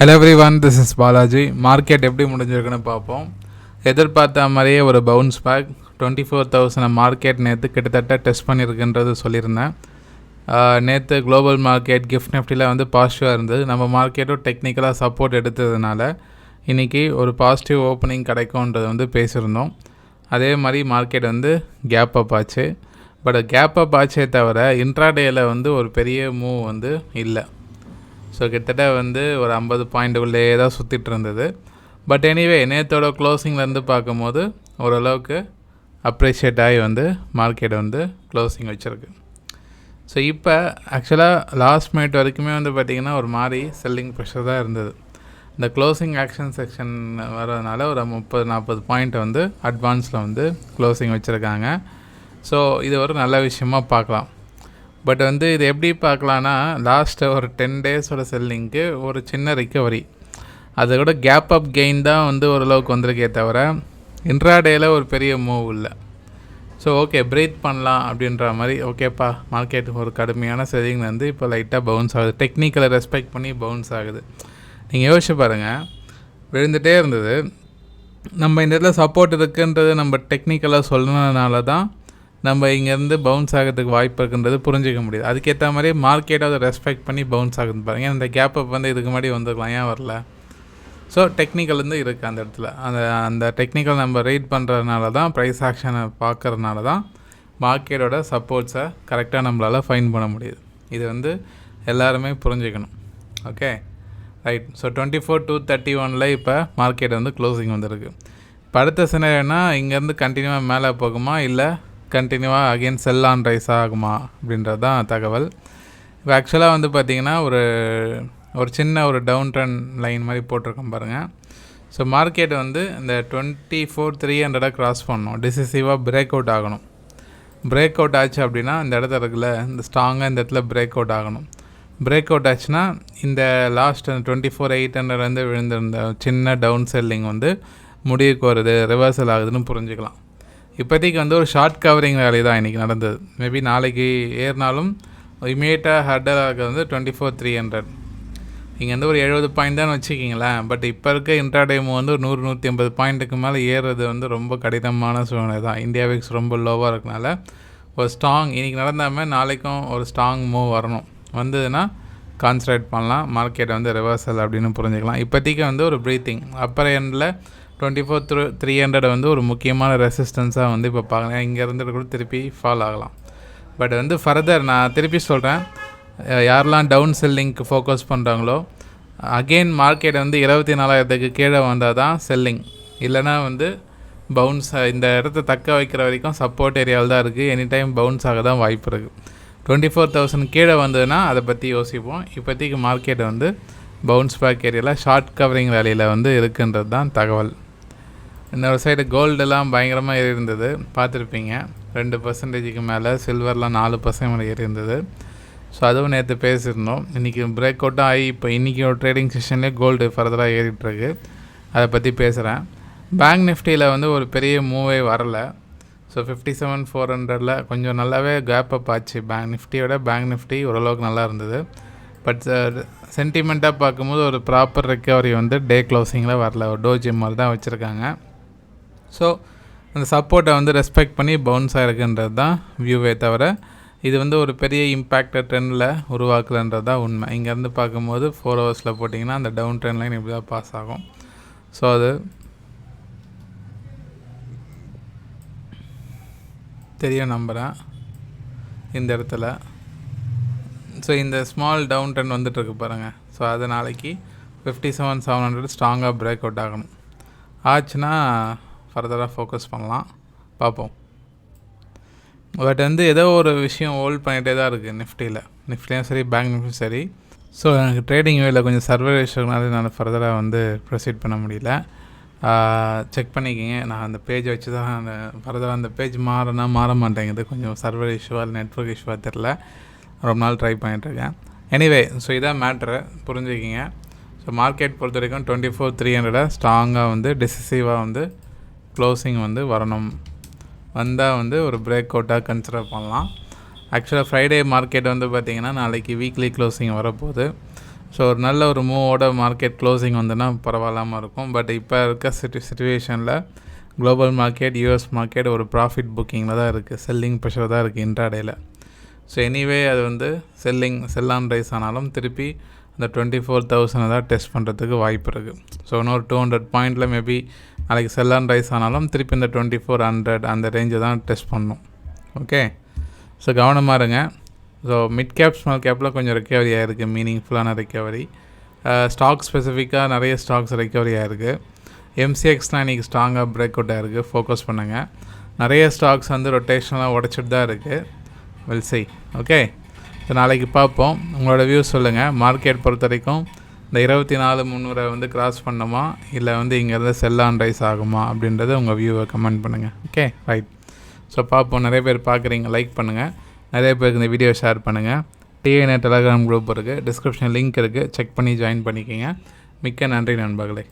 Hello everyone, this is Balaji. Market எப்படி முடிஞ்சிருக்குன்னு பார்ப்போம். எதிர்பார்த்த மாதிரியே ஒரு பவுன்ஸ் பேக் 24,000 மார்க்கெட் நேற்று கிட்டத்தட்ட டெஸ்ட் பண்ணியிருக்குன்றது சொல்லியிருந்தேன். நேற்று குளோபல் மார்க்கெட் கிஃப்ட் நிஃப்டியில் வந்து பாசிட்டிவாக இருந்தது. நம்ம மார்க்கெட்டும் டெக்னிக்கலாக சப்போர்ட் எடுத்ததுனால இன்றைக்கி ஒரு பாசிட்டிவ் ஓப்பனிங் கிடைக்கும்ன்றது வந்து பேசியிருந்தோம். அதே மாதிரி மார்க்கெட் வந்து கேப் அப் ஆச்சு. பட் கேப் அப் ஆச்சே தவிர இன்ட்ராடேயில் வந்து ஒரு பெரிய மூவ் வந்து இல்லை. ஸோ கிட்டத்தட்ட வந்து ஒரு 50 பாயிண்ட்டுக்குள்ளேயே தான் சுற்றிட்டு இருந்தது. பட் எனிவே நேற்றோட க்ளோசிங்லேருந்து பார்க்கும்போது ஓரளவுக்கு அப்ரிஷியேட் ஆகி வந்து மார்க்கெட் வந்து க்ளோசிங் வச்சுருக்கு. ஸோ இப்போ ஆக்சுவலாக லாஸ்ட் மினிட் வரைக்குமே வந்து பார்த்திங்கன்னா ஒரு மாதிரி செல்லிங் ப்ரெஷர் தான் இருந்தது. இந்த க்ளோசிங் ஆக்ஷன் செக்ஷன் வரதுனால ஒரு 30-40 பாயிண்ட் வந்து அட்வான்ஸில் வந்து க்ளோசிங் வச்சுருக்காங்க. ஸோ இது ஒரு நல்ல விஷயமாக பார்க்கலாம். பட் வந்து இது எப்படி பார்க்கலான்னா, லாஸ்ட்டு ஒரு 10 டேஸோட செல்லிங்க்கு ஒரு சின்ன ரிக்கவரி, அதை விட கேப் அப் கெயின் தான் வந்து ஓரளவுக்கு வந்திருக்கே தவிர இன்ட்ராடேயில் ஒரு பெரிய மூவ் இல்லை. ஸோ ஓகே, பிரீத் பண்ணலாம் அப்படின்ற மாதிரி ஓகேப்பா, மார்க்கெட் ஒரு கடுமையான செல்லிங் வந்து இப்போ லைட்டாக பவுன்ஸ் ஆகுது. டெக்னிக்கலை ரெஸ்பெக்ட் பண்ணி பவுன்ஸ் ஆகுது. நீங்கள் யோசிச்சு பாருங்கள், விழுந்துகிட்டே இருந்தது. நம்ம இந்த இடத்துல சப்போர்ட் இருக்குன்றது நம்ம டெக்னிக்கலாக சொல்லணுனால தான் நம்ம இங்கேருந்து பவுன்ஸ் ஆகிறதுக்கு வாய்ப்பு இருக்குன்றது புரிஞ்சிக்க முடியுது. அதுக்கேற்ற மாதிரி மார்க்கெட்டை அதை ரெஸ்பெக்ட் பண்ணி பவுன்ஸ் ஆகுதுன்னு பாருங்கள். இந்த கேப் அப் வந்து இதுக்கு முன்னாடி வந்துருக்கலாம், ஏன் வரல? ஸோ டெக்னிக்கல் வந்து இருக்குது அந்த இடத்துல. அந்த டெக்னிக்கல் நம்ம ரீட் பண்ணுறதுனால தான், ப்ரைஸ் ஆக்ஷனை பார்க்குறதுனால தான் மார்க்கெட்டோட சப்போர்ட்ஸை கரெக்டாக நம்மளால் ஃபைன் பண்ண முடியுது. இது வந்து எல்லாருமே புரிஞ்சுக்கணும். Okay right. ஸோ 24,231 இப்போ மார்க்கெட் வந்து க்ளோசிங் வந்துருக்கு. இப்போ அடுத்த சினாரியோனா இங்கேருந்து கண்டினியூவாக மேலே போகுமா, இல்லை கண்டினியூவாக அகெயின் செல் ஆன் ரைஸ் ஆகுமா அப்படின்றது தான் தகவல். இப்போ ஆக்சுவலாக வந்து பார்த்திங்கன்னா ஒரு சின்ன ஒரு டவுன் ட்ரெண்ட் லைன் மாதிரி போட்டிருக்கோம் பாருங்கள். ஸோ மார்க்கெட் வந்து இந்த 24,300 க்ராஸ் பண்ணணும், டிசிசிவாக பிரேக் அவுட் ஆகணும். பிரேக் அவுட் ஆச்சு அப்படின்னா இந்த இடத்துல இருக்குல்ல, இந்த ஸ்ட்ராங்காக இந்த இடத்துல பிரேக் அவுட் ஆகணும். பிரேக் அவுட் ஆச்சுன்னா இந்த லாஸ்ட் 24,800 வந்து விழுந்திருந்த சின்ன டவுன் செல்லிங் வந்து முடிவுக்கு வருது, ரிவர்சல் ஆகுதுன்னு புரிஞ்சுக்கலாம். இப்போதைக்கு வந்து ஒரு ஷார்ட் கவரிங் வேலை தான் இன்றைக்கி நடந்தது. மேபி நாளைக்கு ஏறினாலும் இமீடியட்டாக ஹர்டலாக வந்து 24,300. இங்கே வந்து ஒரு 70 பாயிண்ட் தான் வச்சுக்கிங்களேன். பட் இப்போ இருக்க இன்ட்ராடே மூவ் வந்து ஒரு 100-150 பாயிண்ட்டுக்கு மேலே ஏறுறது வந்து ரொம்ப கடினமான சூழ்நிலை தான். இந்தியா விக்ஸ் ரொம்ப லோவாக இருக்கனால ஒரு ஸ்ட்ராங் இன்றைக்கி நடந்தாமல் நாளைக்கும் ஒரு ஸ்ட்ராங் மூவ் வரணும். வந்ததுன்னா கான்சன்ட்ரேட் பண்ணலாம், மார்க்கெட்டை வந்து ரிவர்சல் அப்படின்னு புரிஞ்சுக்கலாம். இப்போதைக்கு வந்து ஒரு ப்ரீத்திங் அப்பர் எண்டில் 24,300 வந்து ஒரு முக்கியமான ரெசிஸ்டன்ஸாக வந்து இப்போ பார்க்கலாம். இங்கேருந்து கூட திருப்பி ஃபால் ஆகலாம். பட் வந்து ஃபர்தர் நான் திருப்பி சொல்கிறேன், யாரெல்லாம் டவுன் செல்லிங்க்கு ஃபோக்கஸ் பண்ணுறாங்களோ அகெயின் மார்க்கெட் வந்து 24,000க்கு கீழே வந்தால் தான் செல்லிங், இல்லைனா வந்து பவுன்ஸ் இந்த இடத்த தக்க வைக்கிற வரைக்கும் சப்போர்ட் ஏரியாவில் தான் இருக்குது. எனி டைம் பவுன்ஸ் ஆக தான் வாய்ப்பு இருக்குது. 24,000 கீழே வந்ததுன்னா அதை பற்றி யோசிப்போம். இப்போதைக்கு மார்க்கெட் வந்து பவுன்ஸ் பேக் ஏரியாவில் ஷார்ட் கவரிங் வேலையில் வந்து இருக்குன்றது தான் தகவல். இன்னொரு சைடு கோல்டெல்லாம் பயங்கரமாக ஏறி இருந்தது, பார்த்துருப்பீங்க. 2% மேலே, சில்வர்லாம் 4% மேலே ஏறி இருந்தது. ஸோ அதுவும் நேற்று பேசியிருந்தோம். இன்றைக்கி பிரேக் அவுட்டும் ஆகி இப்போ இன்றைக்கி ஒரு ட்ரேடிங் செஷன்லேயே கோல்டு ஃபர்தராக ஏறிட்டுருக்கு. அதை பற்றி பேசுகிறேன். பேங்க் நிஃப்டியில் வந்து ஒரு பெரிய மூவே வரலை. ஸோ 57,400 கொஞ்சம் நல்லாவே கேப் அப் ஆச்சு. பேங்க் நிஃப்டி ஓரளவுக்கு நல்லா இருந்தது. பட் சென்டிமெண்ட்டாக பார்க்கும்போது ஒரு ப்ராப்பர் ரெக்கவரி வந்து டே க்ளோசிங்கில் வரல, ஒரு டோஜி மாதிரி தான் வச்சுருக்காங்க. ஸோ அந்த சப்போர்ட்டை வந்து ரெஸ்பெக்ட் பண்ணி பவுன்ஸ் ஆகிருக்குன்றது தான் வியூவே தவிர இது வந்து ஒரு பெரிய இம்பேக்டட் ட்ரெண்டில் உருவாக்குலன்றது தான் உண்மை. இங்கேருந்து பார்க்கும்போது 4 ஹவர்ஸில் போட்டிங்கன்னா அந்த டவுன் ட்ரெண்ட் லைன் இப்படி தான் பாஸ் ஆகும். ஸோ அது தெரியும் நம்புகிறேன் இந்த இடத்துல. ஸோ இந்த ஸ்மால் டவுன் ட்ரெண்ட் வந்துட்டுருக்கு பாருங்கள். ஸோ அது நாளைக்கு 57,700 ஸ்ட்ராங்காக பிரேக் அவுட் ஆகணும். ஆச்சுன்னா ஃபர்தராக ஃபோக்கஸ் பண்ணலாம், பார்ப்போம். பட் வந்து ஏதோ ஒரு விஷயம் ஹோல்ட் பண்ணிகிட்டே தான் இருக்குது நிஃப்டிலையும் சரி, பேங்க் நிஃப்டியும் சரி. ஸோ எனக்கு ட்ரேடிங் வேலை கொஞ்சம் சர்வர் இஷ்யூனால நான் ஃபர்தராக வந்து ப்ரொசீட் பண்ண முடியல. செக் பண்ணிக்கிங்க. நான் அந்த பேஜ் வச்சு தான் அந்த ஃபர்தராக அந்த பேஜ் மாற மாட்டேங்குது. கொஞ்சம் சர்வர் இஷ்யூவாக இல்லை நெட்வொர்க் இஷ்யூவாக தெரில, ரொம்ப நாள் ட்ரை பண்ணிகிட்ருக்கேன். எனிவே, ஸோ இதான் மேட்ரு, புரிஞ்சுக்கிங்க. ஸோ மார்க்கெட் பொறுத்த வரைக்கும் 24,300 ஸ்ட்ராங்காக வந்து டிசிசிவாக வந்து க்ளோசிங் வந்து வரணும். வந்தால் வந்து ஒரு பிரேக் அவுட்டாக கன்சிடர் பண்ணலாம். ஆக்சுவலாக ஃப்ரைடே மார்க்கெட் வந்து பார்த்திங்கன்னா நாளைக்கு வீக்லி க்ளோசிங் வரப்போகுது. ஸோ ஒரு நல்ல ஒரு மூவோட மார்க்கெட் க்ளோசிங் வந்துன்னா பரவாயில்லாமல் இருக்கும். பட் இப்போ இருக்க சிச்சுவேஷனில் குளோபல் மார்க்கெட், யூஎஸ் மார்க்கெட் ஒரு ப்ராஃபிட் புக்கிங்கில் தான் இருக்குது, செல்லிங் ப்ரெஷர் தான் இருக்குது இன்ட்ராடேயில். ஸோ எனிவே அது வந்து செல் ஆன் ரைஸ் ஆனாலும் திருப்பி அந்த 24,000 தான் டெஸ்ட் பண்ணுறதுக்கு வாய்ப்பு இருக்குது. ஸோ இன்னொரு 200 பாயிண்டில் மேபி நாளைக்கு செல் ஆன் ரைஸ் ஆனாலும் திருப்பி இந்த 2400 அந்த ரேஞ்சை தான் டெஸ்ட் பண்ணணும். ஓகே, ஸோ கவனமாக இருங்க. ஸோ மிட் கேப் ஸ்மால் கேப்பில் கொஞ்சம் ரெக்கவரி ஆகிருக்கு, மீனிங்ஃபுல்லான ரெக்கவரி. ஸ்டாக் ஸ்பெசிஃபிக்காக நிறைய ஸ்டாக்ஸ் ரெக்கவரி ஆகிருக்கு. எம்சிஎக்ஸ்லாம் இன்றைக்கி ஸ்ட்ராங்காக பிரேக் அவுட் ஆகிருக்கு, ஃபோக்கஸ் பண்ணுங்கள். நிறைய ஸ்டாக்ஸ் வந்து ரொட்டேஷனலாக உடச்சிட்டு தான் இருக்குது. Will see. ஓகே, ஸோ நாளைக்கு பார்ப்போம். உங்களோட வியூஸ் சொல்லுங்கள். மார்க்கெட் பொறுத்த வரைக்கும் இந்த 24,300 வந்து கிராஸ் பண்ணுமா, இல்லை வந்து இங்கேருந்து செல் ஆன் ரைஸ் ஆகுமா அப்படின்றத உங்கள் வியூவை கமெண்ட் பண்ணுங்கள். Okay, right. ஸோ பார்ப்போம். நிறைய பேர் பார்க்குறீங்க, லைக் பண்ணுங்கள். நிறைய பேருக்கு இந்த வீடியோ ஷேர் பண்ணுங்கள். டிஎன்ஏ டெலகிராம் குரூப் இருக்குது, டிஸ்கிரிப்ஷன் லிங்க் இருக்குது, செக் பண்ணி ஜாயின் பண்ணிக்கிங்க. மிக்க நன்றி நண்பர்களே.